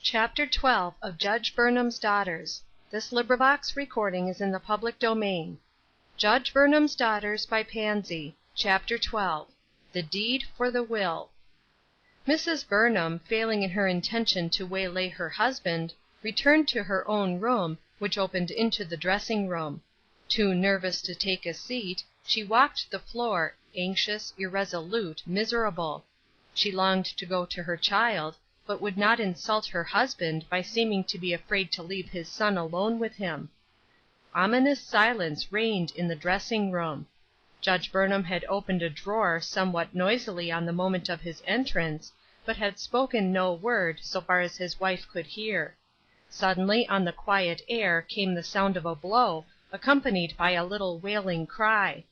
Chapter 12 of Judge Burnham's Daughters. Judge Burnham's Daughters by Pansy. Chapter 12. The Deed for the Will. Mrs. Burnham, failing in her intention to waylay her husband, returned to her own room, which opened into the dressing-room. Too nervous to take a seat, she walked the floor, anxious, irresolute, miserable. She longed to go to her child, but would not insult her husband by seeming to be afraid to leave his son alone with him. Ominous silence reigned in the dressing-room. Judge Burnham had opened a drawer somewhat noisily on the moment of his entrance, but had spoken no word, so far as his wife could hear. Suddenly on the quiet air came the sound of a blow, accompanied by a little wailing cry.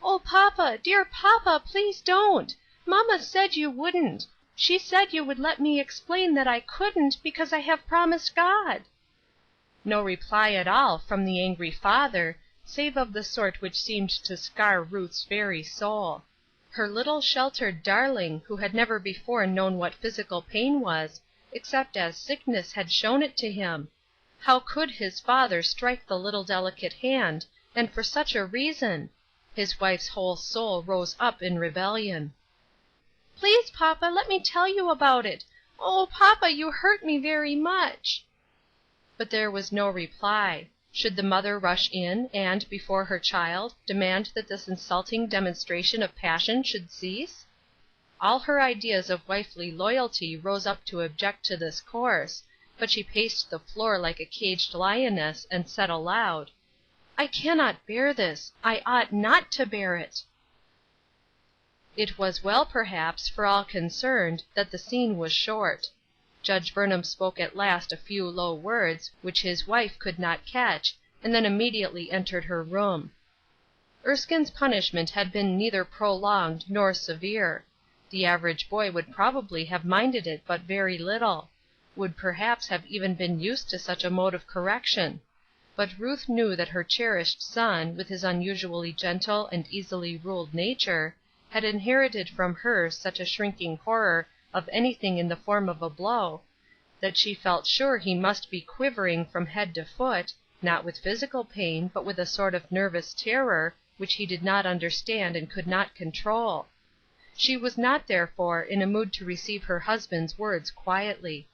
"Oh, papa, dear papa, please don't! Mama said you wouldn't. She said you would let me explain that I couldn't because I have promised God." No reply at all from the angry father, save of the sort which seemed to scar Ruth's very soul. Her little sheltered darling, who had never before known what physical pain was, except as sickness had shown it to him. How could his father strike the little delicate hand, and for such a reason? His wife's whole soul rose up in rebellion. "Please, papa, let me tell you about it. Oh, papa, you hurt me very much." But there was no reply. Should the mother rush in, and, before her child, demand that this insulting demonstration of passion should cease? All her ideas of wifely loyalty rose up to object to this course, but she paced the floor like a caged lioness, and said aloud, "I cannot bear this. I ought not to bear it." It was well, perhaps, for all concerned, that the scene was short. Judge Burnham spoke at last a few low words, which his wife could not catch, and then immediately entered her room. Erskine's punishment had been neither prolonged nor severe. The average boy would probably have minded it but very little; would perhaps have even been used to such a mode of correction. But Ruth knew that her cherished son, with his unusually gentle and easily ruled nature, had inherited from her such a shrinking horror of anything in the form of a blow, that she felt sure he must be quivering from head to foot, not with physical pain, but with a sort of nervous terror, which he did not understand and could not control. She was not, therefore, in a mood to receive her husband's words quietly.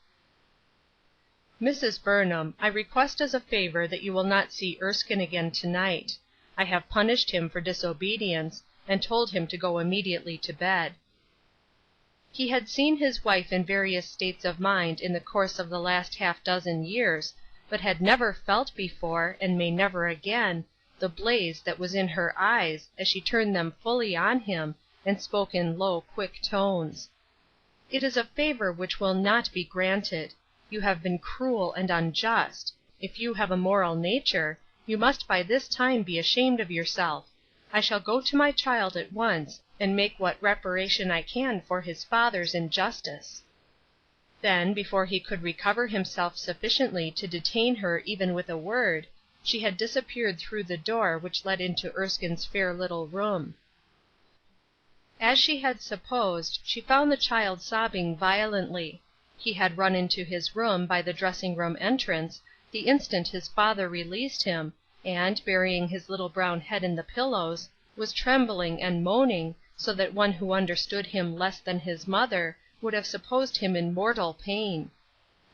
"Mrs. Burnham, I request as a favor that you will not see Erskine again to-night. I have punished him for disobedience, and told him to go immediately to bed." He had seen his wife in various states of mind in the course of the last half-dozen years, but had never felt before, and may never again, the blaze that was in her eyes as she turned them fully on him, and spoke in low, quick tones. "It is a favor which will not be granted. You have been cruel and unjust. If you have a moral nature, you must by this time be ashamed of yourself. I shall go to my child at once, and make what reparation I can for his father's injustice." Then, before he could recover himself sufficiently to detain her even with a word, she had disappeared through the door which led into Erskine's fair little room. As she had supposed, she found the child sobbing violently. He had run into his room by the dressing-room entrance the instant his father released him, and, burying his little brown head in the pillows, was trembling and moaning, so that one who understood him less than his mother would have supposed him in mortal pain.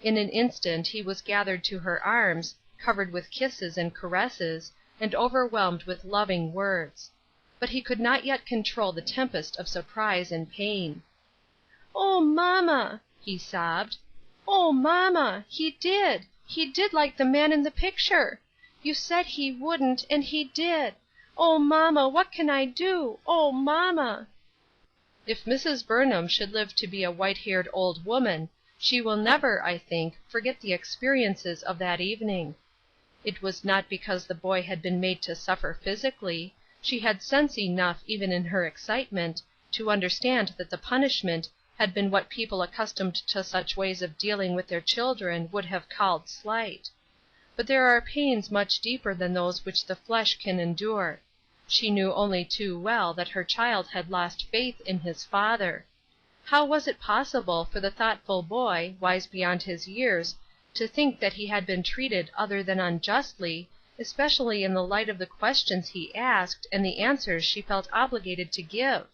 In an instant he was gathered to her arms, covered with kisses and caresses, and overwhelmed with loving words. But he could not yet control the tempest of surprise and pain. "Oh, Mama!" he sobbed. "Oh, Mama! He did like the man in the picture! You said he wouldn't, and he did. Oh, Mama, what can I do? Oh, Mama!" If Mrs. Burnham should live to be a white-haired old woman, she will never, I think, forget the experiences of that evening. It was not because the boy had been made to suffer physically. She had sense enough, even in her excitement, to understand that the punishment had been what people accustomed to such ways of dealing with their children would have called slight. But there are pains much deeper than those which the flesh can endure. She knew only too well that her child had lost faith in his father. How was it possible for the thoughtful boy, wise beyond his years, to think that he had been treated other than unjustly, especially in the light of the questions he asked, and the answers she felt obligated to give?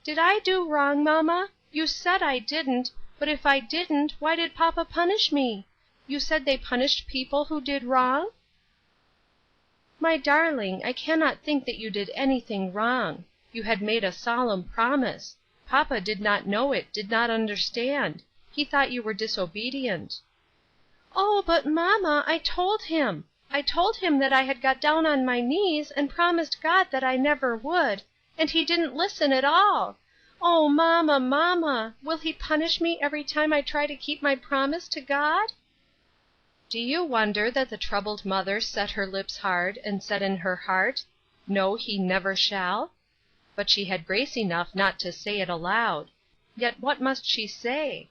"Did I do wrong, Mama? You said I didn't, but if I didn't, why did Papa punish me? You said they punished people who did wrong?" "My darling, I cannot think that you did anything wrong. You had made a solemn promise. Papa did not know it, did not understand. He thought you were disobedient." "Oh, but Mama, I told him. I told him that I had got down on my knees and promised God that I never would, and he didn't listen at all. Oh, Mama, Mama, will he punish me every time I try to keep my promise to God?" Do you wonder that the troubled mother set her lips hard, and said in her heart, "No, he never shall"? But she had grace enough not to say it aloud. Yet what must she say?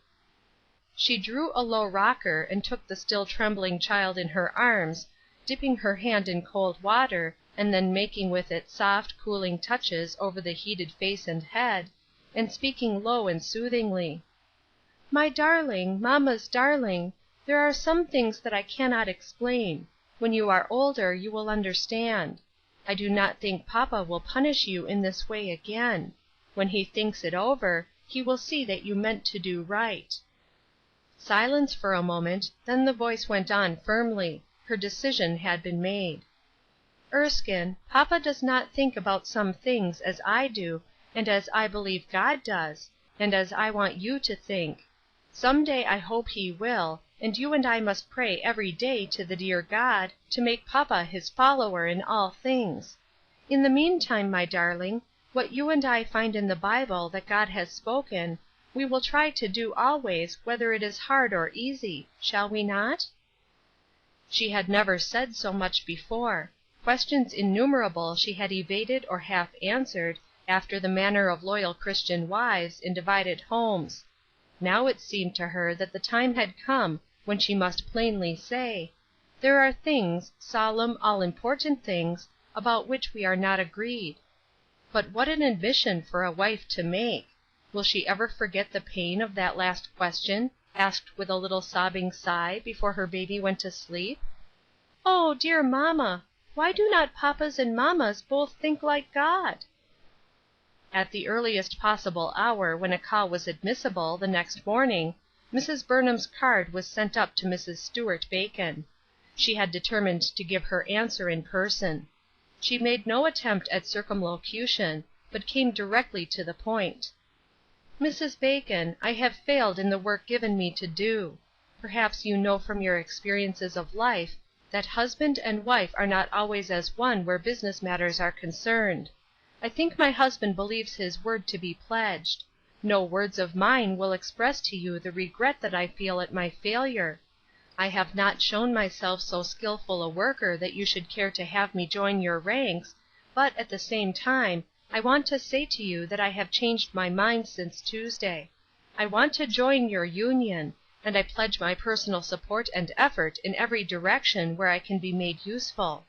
She drew a low rocker, and took the still trembling child in her arms, dipping her hand in cold water, and then making with it soft, cooling touches over the heated face and head, and speaking low and soothingly. "My darling, Mama's darling, there are some things that I cannot explain. When you are older you will understand. I do not think Papa will punish you in this way again. When he thinks it over, he will see that you meant to do right." Silence for a moment, then the voice went on firmly. Her decision had been made. "Erskine, Papa does not think about some things as I do, and as I believe God does, and as I want you to think. Some day I hope he will, and you and I must pray every day to the dear God to make Papa his follower in all things. In the meantime, my darling, what you and I find in the Bible that God has spoken, we will try to do always, whether it is hard or easy. Shall we not?" She had never said so much before. Questions innumerable she had evaded or half answered, after the manner of loyal Christian wives, in divided homes. Now it seemed to her that the time had come when she must plainly say, "There are things, solemn, all-important things, about which we are not agreed." But what an admission for a wife to make! Will she ever forget the pain of that last question, asked with a little sobbing sigh before her baby went to sleep? "Oh, dear Mama, why do not Papas and Mamas both think like God?" At the earliest possible hour when a call was admissible, the next morning, Mrs. Burnham's card was sent up to Mrs. Stuart Bacon. She had determined to give her answer in person. She made no attempt at circumlocution, but came directly to the point. "Mrs. Bacon, I have failed in the work given me to do. Perhaps you know from your experiences of life that husband and wife are not always as one where business matters are concerned. I think my husband believes his word to be pledged. No words of mine will express to you the regret that I feel at my failure. I have not shown myself so skillful a worker that you should care to have me join your ranks, but at the same time I want to say to you that I have changed my mind since Tuesday. I want to join your union, and I pledge my personal support and effort in every direction where I can be made useful."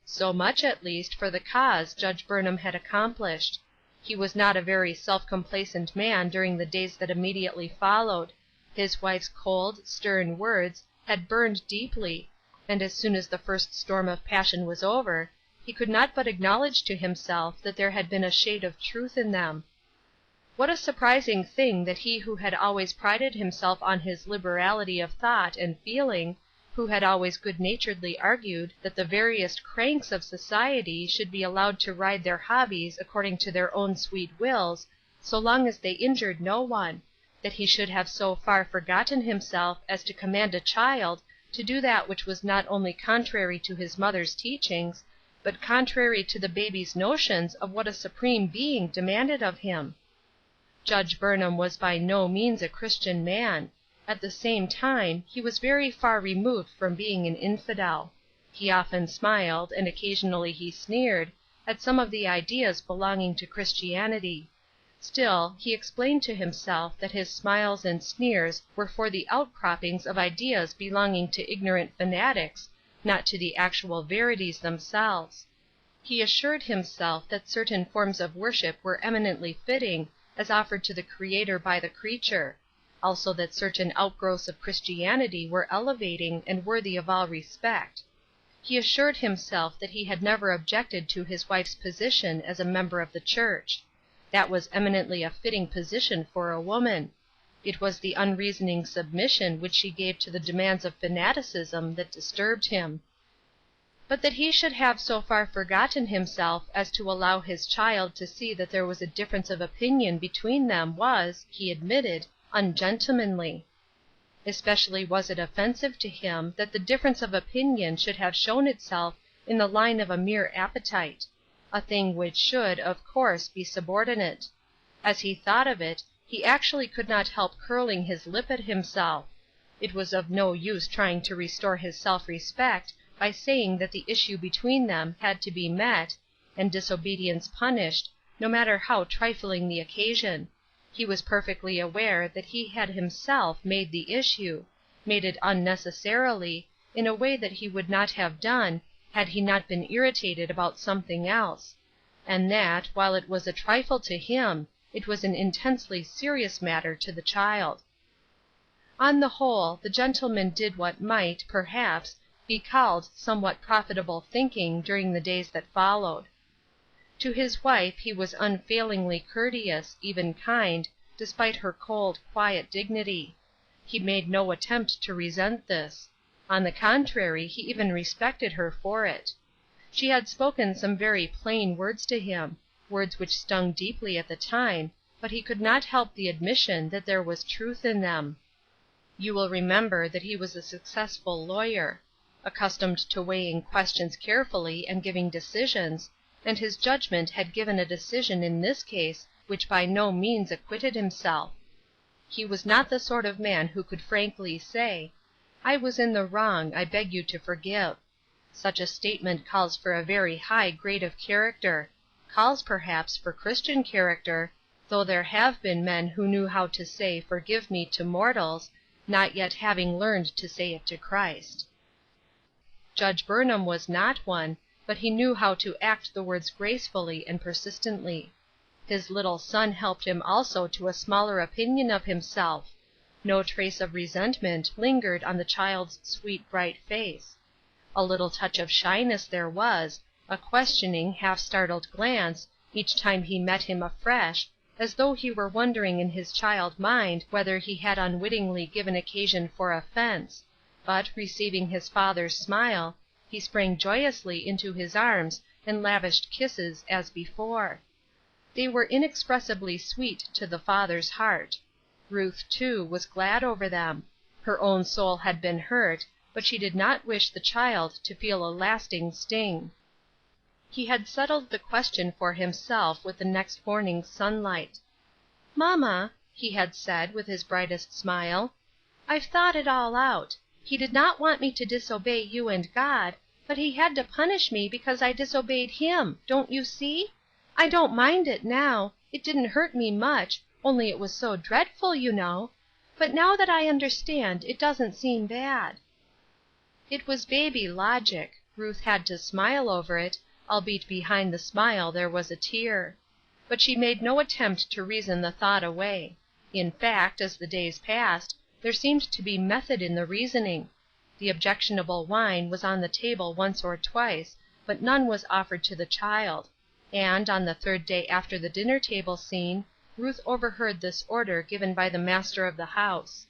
So much, at least, for the cause Judge Burnham had accomplished. He was not a very self-complacent man during the days that immediately followed. His wife's cold, stern words had burned deeply, and as soon as the first storm of passion was over, he could not but acknowledge to himself that there had been a shade of truth in them. What a surprising thing that he who had always prided himself on his liberality of thought and feeling, who had always good-naturedly argued that the veriest cranks of society should be allowed to ride their hobbies according to their own sweet wills, so long as they injured no one, that he should have so far forgotten himself as to command a child to do that which was not only contrary to his mother's teachings, but contrary to the baby's notions of what a supreme being demanded of him. Judge Burnham was by no means a Christian man. At the same time, he was very far removed from being an infidel. He often smiled, and occasionally he sneered, at some of the ideas belonging to Christianity. Still, he explained to himself that his smiles and sneers were for the outcroppings of ideas belonging to ignorant fanatics, not to the actual verities themselves. He assured himself that certain forms of worship were eminently fitting, as offered to the Creator by the creature; also that certain outgrowths of Christianity were elevating and worthy of all respect. He assured himself that he had never objected to his wife's position as a member of the church. That was eminently a fitting position for a woman. It was the unreasoning submission which she gave to the demands of fanaticism that disturbed him. But that he should have so far forgotten himself as to allow his child to see that there was a difference of opinion between them was, he admitted, ungentlemanly. Especially was it offensive to him that the difference of opinion should have shown itself in the line of a mere appetite; a thing which should, of course, be subordinate. As he thought of it, he actually could not help curling his lip at himself. It was of no use trying to restore his self-respect by saying that the issue between them had to be met, and disobedience punished, no matter how trifling the occasion. He was perfectly aware that he had himself made the issue, made it unnecessarily, in a way that he would not have done, had he not been irritated about something else; and that, while it was a trifle to him, it was an intensely serious matter to the child. On the whole, the gentleman did what might, perhaps, be called somewhat profitable thinking during the days that followed. To his wife he was unfailingly courteous, even kind, despite her cold, quiet dignity. He made no attempt to resent this. On the contrary, he even respected her for it. She had spoken some very plain words to him, words which stung deeply at the time, but he could not help the admission that there was truth in them. You will remember that he was a successful lawyer, accustomed to weighing questions carefully and giving decisions, and his judgment had given a decision in this case which by no means acquitted himself. He was not the sort of man who could frankly say, "I was in the wrong, I beg you to forgive." Such a statement calls for a very high grade of character; calls, perhaps, for Christian character, though there have been men who knew how to say "forgive me" to mortals, not yet having learned to say it to Christ. Judge Burnham was not one, but he knew how to act the words gracefully and persistently. His little son helped him also to a smaller opinion of himself. No trace of resentment lingered on the child's sweet bright face. A little touch of shyness there was, a questioning, half startled glance, each time he met him afresh, as though he were wondering in his child mind whether he had unwittingly given occasion for offense, but, receiving his father's smile, he sprang joyously into his arms and lavished kisses as before. They were inexpressibly sweet to the father's heart. Ruth, too, was glad over them. Her own soul had been hurt, but she did not wish the child to feel a lasting sting. He had settled the question for himself with the next morning's sunlight. "Mama," he had said, with his brightest smile, "I've thought it all out. He did not want me to disobey you and God, but he had to punish me because I disobeyed him. Don't you see? I don't mind it now. It didn't hurt me much, only it was so dreadful, you know. But now that I understand, it doesn't seem bad." It was baby logic. Ruth had to smile over it, albeit behind the smile there was a tear. But she made no attempt to reason the thought away. In fact, as the days passed, there seemed to be method in the reasoning. The objectionable wine was on the table once or twice, but none was offered to the child; and, on the third day after the dinner table scene, Ruth overheard this order given by the master of the house: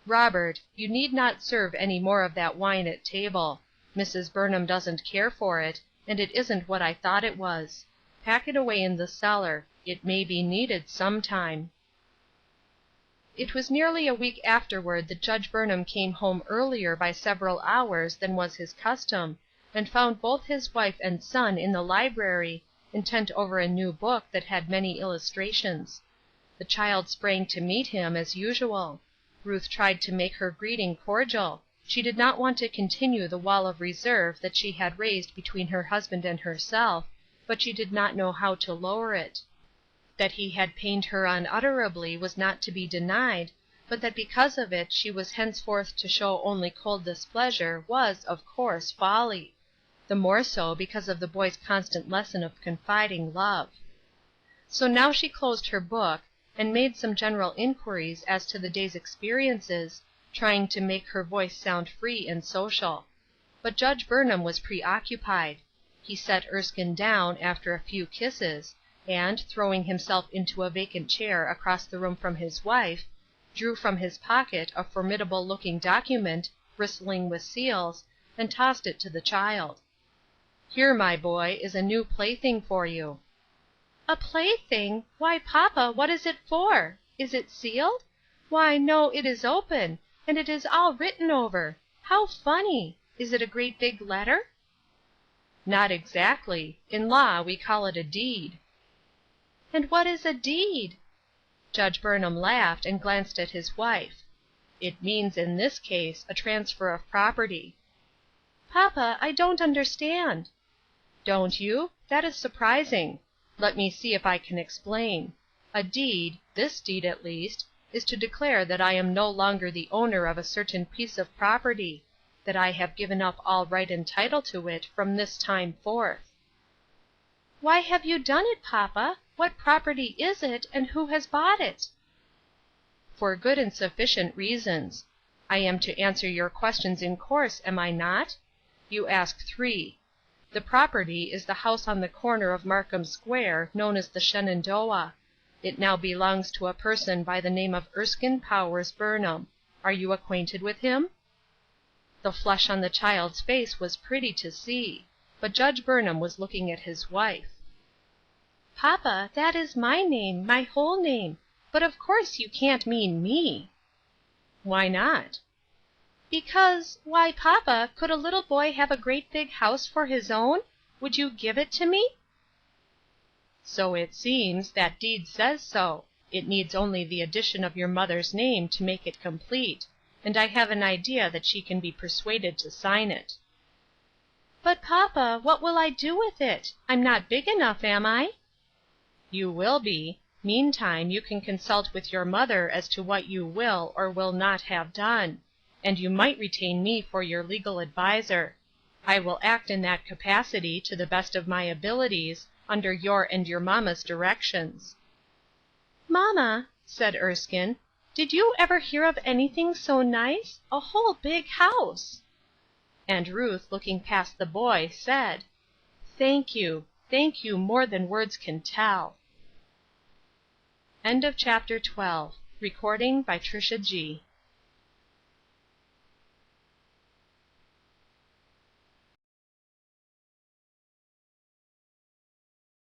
"Robert, you need not serve any more of that wine at table. Mrs. Burnham doesn't care for it, and it isn't what I thought it was. Pack it away in the cellar. It may be needed some time." It was nearly a week afterward that Judge Burnham came home earlier by several hours than was his custom, and found both his wife and son in the library, intent over a new book that had many illustrations. The child sprang to meet him, as usual. Ruth tried to make her greeting cordial. She did not want to continue the wall of reserve that she had raised between her husband and herself, but she did not know how to lower it. That he had pained her unutterably was not to be denied, but that because of it she was henceforth to show only cold displeasure was, of course, folly; the more so because of the boy's constant lesson of confiding love. So now she closed her book, and made some general inquiries as to the day's experiences, trying to make her voice sound free and social. But Judge Burnham was preoccupied. He set Erskine down, after a few kisses, and, throwing himself into a vacant chair across the room from his wife, drew from his pocket a formidable looking document, bristling with seals, and tossed it to the child. "Here, my boy, is a new plaything for you." "A plaything? Why, papa, what is it for? Is it sealed? Why, no, it is open, and it is all written over. How funny! Is it a great big letter?" "Not exactly. In law we call it a deed." "And what is a deed?" Judge Burnham laughed, and glanced at his wife. "It means, in this case, a transfer of property." "Papa, I don't understand." "Don't you? That is surprising. Let me see if I can explain. A deed, this deed at least, is to declare that I am no longer the owner of a certain piece of property; that I have given up all right and title to it from this time forth." "Why have you done it, papa? What property is it, and who has bought it?" "For good and sufficient reasons. I am to answer your questions in course, am I not? You ask 3. The property is the house on the corner of Markham Square, known as the Shenandoah. It now belongs to a person by the name of Erskine Powers Burnham. Are you acquainted with him?" The flush on the child's face was pretty to see, but Judge Burnham was looking at his wife. "Papa, that is my name, my whole name; but of course you can't mean me." "Why not?" "Why, papa, could a little boy have a great big house for his own? Would you give it to me?" "So it seems. That deed says so. It needs only the addition of your mother's name to make it complete, and I have an idea that she can be persuaded to sign it." "But, papa, what will I do with it? I'm not big enough, am I?" "You will be. Meantime you can consult with your mother as to what you will or will not have done; and you might retain me for your legal adviser. I will act in that capacity to the best of my abilities, under your and your mamma's directions." "Mamma," said Erskine, "did you ever hear of anything so nice? A whole big house!" And Ruth, looking past the boy, said, "Thank you more than words can tell." Chapter 13. Chapter 14.